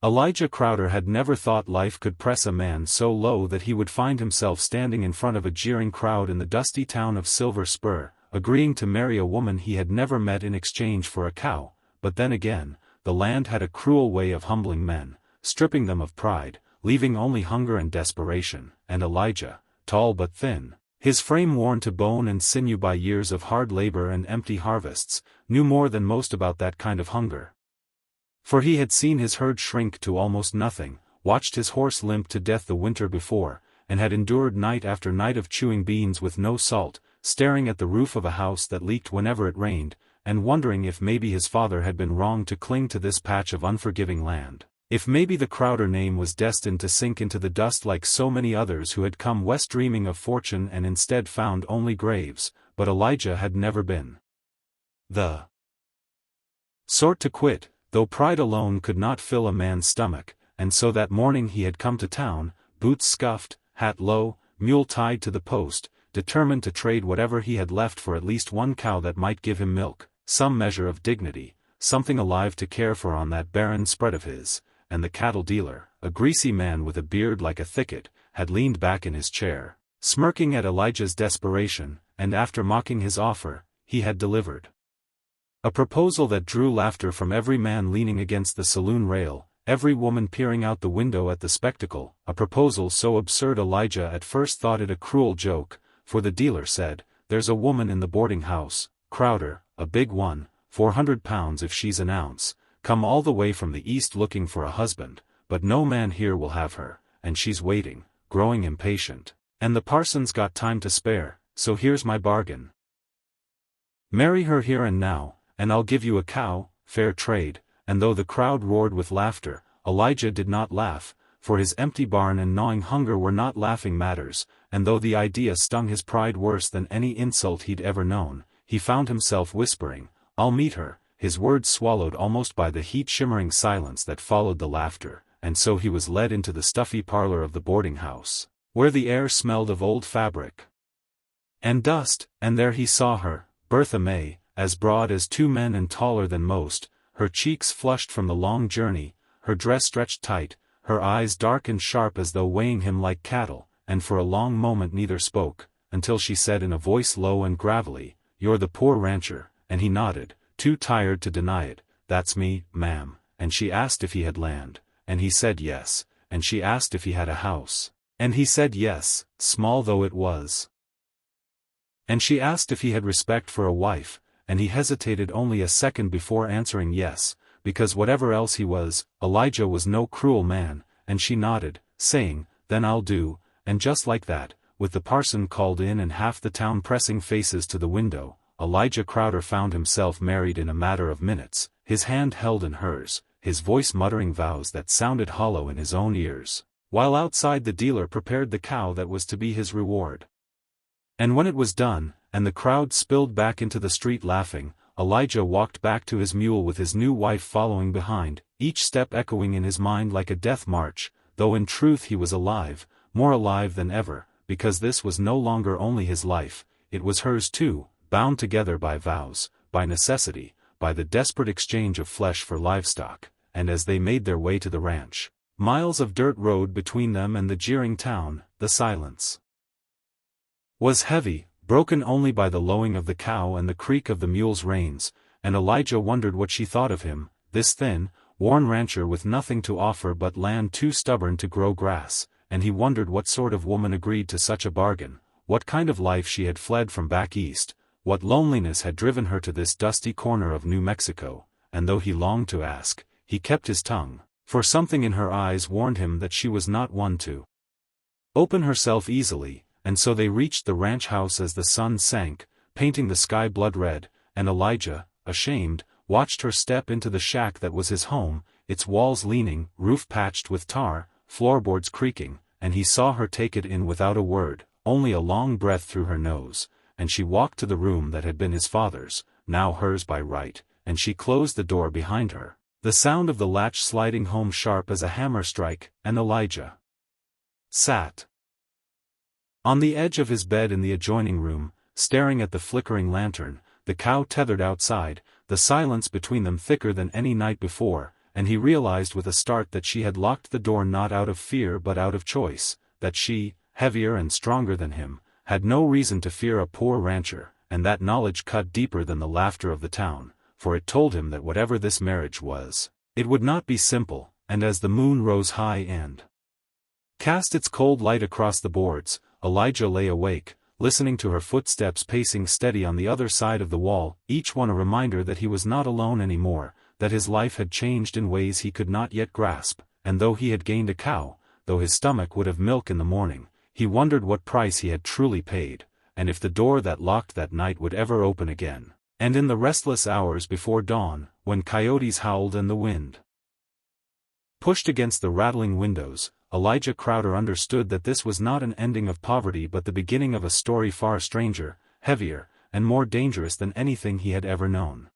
Elijah Crowder had never thought life could press a man so low that he would find himself standing in front of a jeering crowd in the dusty town of Silver Spur, agreeing to marry a woman he had never met in exchange for a cow. But then again, the land had a cruel way of humbling men, stripping them of pride, leaving only hunger and desperation, and Elijah, tall but thin, his frame worn to bone and sinew by years of hard labor and empty harvests, knew more than most about that kind of hunger. For he had seen his herd shrink to almost nothing, watched his horse limp to death the winter before, and had endured night after night of chewing beans with no salt, staring at the roof of a house that leaked whenever it rained, and wondering if maybe his father had been wrong to cling to this patch of unforgiving land, if maybe the Crowder name was destined to sink into the dust like so many others who had come west dreaming of fortune and instead found only graves. But Elijah had never been the sort to quit, though pride alone could not fill a man's stomach, and so that morning he had come to town, boots scuffed, hat low, mule tied to the post, determined to trade whatever he had left for at least one cow that might give him milk, some measure of dignity, something alive to care for on that barren spread of his. And the cattle dealer, a greasy man with a beard like a thicket, had leaned back in his chair, smirking at Elijah's desperation, and after mocking his offer, he had delivered a proposal that drew laughter from every man leaning against the saloon rail, every woman peering out the window at the spectacle, a proposal so absurd Elijah at first thought it a cruel joke, for the dealer said, "There's a woman in the boarding house, Crowder, a big one, 400 pounds if she's an ounce, come all the way from the east looking for a husband, but no man here will have her, and she's waiting, growing impatient, and the parson's got time to spare, so here's my bargain. Marry her here and now, and I'll give you a cow, fair trade." And though the crowd roared with laughter, Elijah did not laugh, for his empty barn and gnawing hunger were not laughing matters, and though the idea stung his pride worse than any insult he'd ever known, he found himself whispering, "I'll meet her," his words swallowed almost by the heat-shimmering silence that followed the laughter, and so he was led into the stuffy parlor of the boarding house, where the air smelled of old fabric and dust, and there he saw her, Bertha May, as broad as two men and taller than most, her cheeks flushed from the long journey, her dress stretched tight, her eyes dark and sharp as though weighing him like cattle, and for a long moment neither spoke, until she said in a voice low and gravelly, "You're the poor rancher," and he nodded, too tired to deny it. "That's me, ma'am," and she asked if he had land, and he said yes, and she asked if he had a house, and he said yes, small though it was. And she asked if he had respect for a wife, and he hesitated only a second before answering yes, because whatever else he was, Elijah was no cruel man, and she nodded, saying, "Then I'll do," and just like that, with the parson called in and half the town pressing faces to the window, Elijah Crowder found himself married in a matter of minutes, his hand held in hers, his voice muttering vows that sounded hollow in his own ears, while outside the dealer prepared the cow that was to be his reward. And when it was done, and the crowd spilled back into the street laughing, Elijah walked back to his mule with his new wife following behind, each step echoing in his mind like a death march, though in truth he was alive, more alive than ever, because this was no longer only his life, it was hers too, bound together by vows, by necessity, by the desperate exchange of flesh for livestock. And as they made their way to the ranch, miles of dirt road between them and the jeering town, the silence was heavy, broken only by the lowing of the cow and the creak of the mule's reins, and Elijah wondered what she thought of him, this thin, worn rancher with nothing to offer but land too stubborn to grow grass, and he wondered what sort of woman agreed to such a bargain, what kind of life she had fled from back east, what loneliness had driven her to this dusty corner of New Mexico, and though he longed to ask, he kept his tongue, for something in her eyes warned him that she was not one to open herself easily. And so they reached the ranch house as the sun sank, painting the sky blood red, and Elijah, ashamed, watched her step into the shack that was his home, its walls leaning, roof patched with tar, floorboards creaking, and he saw her take it in without a word, only a long breath through her nose, and she walked to the room that had been his father's, now hers by right, and she closed the door behind her, the sound of the latch sliding home sharp as a hammer strike, and Elijah sat on the edge of his bed in the adjoining room, staring at the flickering lantern, the cow tethered outside, the silence between them thicker than any night before, and he realized with a start that she had locked the door not out of fear but out of choice, that she, heavier and stronger than him, had no reason to fear a poor rancher, and that knowledge cut deeper than the laughter of the town, for it told him that whatever this marriage was, it would not be simple, and as the moon rose high and cast its cold light across the boards, Elijah lay awake, listening to her footsteps pacing steady on the other side of the wall, each one a reminder that he was not alone anymore, that his life had changed in ways he could not yet grasp, and though he had gained a cow, though his stomach would have milk in the morning, he wondered what price he had truly paid, and if the door that locked that night would ever open again. And in the restless hours before dawn, when coyotes howled and the wind pushed against the rattling windows, Elijah Crowder understood that this was not an ending of poverty but the beginning of a story far stranger, heavier, and more dangerous than anything he had ever known.